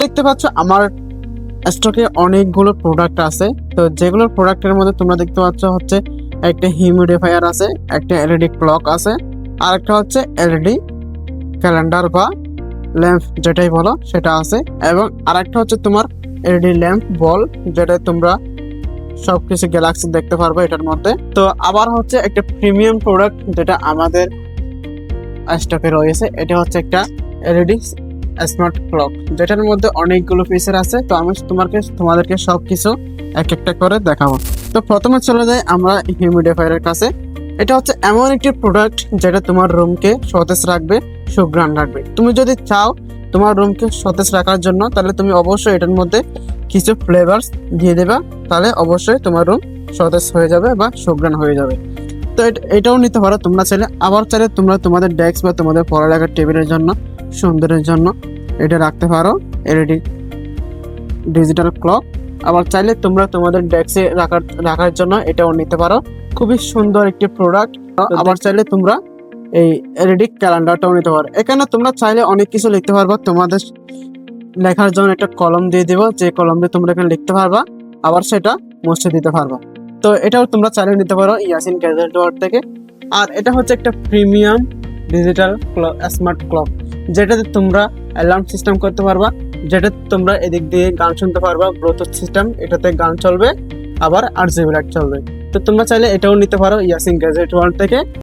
দেখতে পাচ্ছ আমার স্টকে অনেকগুলো প্রোডাক্ট আছে। তো যেগুলো প্রোডাক্টের মধ্যে তোমরা দেখতে পাচ্ছ হচ্ছে একটা হিউমিডিফায়ার আছে, একটা এলইডি ক্লক আছে, আর একটা হচ্ছে এলইডি ক্যালেন্ডার বা ল্যাম্প যেটাই বলো সেটা আছে, এবং আরেকটা হচ্ছে তোমার এলইডি ল্যাম্প বল, যেটা তোমরা সবকিছু গ্যালাক্সি দেখতে পারবে এটার মধ্যে। তো আবার হচ্ছে একটা প্রিমিয়াম প্রোডাক্ট যেটা আমাদের স্টকে রয়েছে, এটা হচ্ছে একটা এলইডি স্মার্ট ক্লক, যেটার মধ্যে অনেকগুলো ফিচার আছে। তো আমি তোমাদেরকে সবকিছু এক একটা করে দেখাবো। তো প্রথমে চলে যাই আমরা হিউমিডিফায়ারের কাছে। এটা হচ্ছে এমন একটি প্রোডাক্ট যেটা তোমার রুমকে সতেজ রাখবে, সুঘ্রাণ রাখবে। তুমি যদি চাও তোমার রুমকে সতেজ রাখার জন্য, তাহলে তুমি অবশ্যই এটার মধ্যে কিছু ফ্লেভারস দিয়ে দেবা, তাহলে অবশ্যই তোমার রুম সতেজ হয়ে যাবে বা সুঘ্রাণ হয়ে যাবে। তো এটাও নিতে পারো তোমরা চাইলে। আবার চাইলে তোমরা তোমাদের ডেস্ক বা তোমাদের পড়ালেখার টেবিলের জন্য, সুন্দরের জন্য এটা রাখতে পারো, এলইডি ডিজিটাল ক্লক। আবার চাইলে তোমরা তোমাদের ডেস্কে রাখার জন্য এটাও নিতে পারো, খুবই সুন্দর একটি প্রোডাক্ট। আবার চাইলে তোমরা এই এলইডি ক্যালেন্ডারটাও নিতে পারো। এখানে তোমরা চাইলে অনেক কিছু লিখতে পারবা, তোমাদের লেখার জন্য একটা কলম দিয়ে দেবো, যে কলম দিয়ে তোমরা এখানে লিখতে পারবা, আবার সেটা মুছে দিতে পারবা। তো এটাও তোমরা চাইলে নিতে পারো ইয়াসিন গ্যাজেট ওয়ার্ল্ড থেকে। আর এটা হচ্ছে একটা প্রিমিয়াম ডিজিটাল স্মার্ট ক্লক, যেটাতে তোমরা অ্যালার্ম সিস্টেম করতে পারবা, যেটা তোমরা এদিক দিয়ে গান শুনতে পারবা, ব্লুটুথ সিস্টেম, এটাতে গান চলবে, আবার 8 GB লাইট চলবে। তো তোমরা চাইলে এটাও নিতে পারো ইয়াসিন গ্যাজেট ওয়ার্ল্ড থেকে।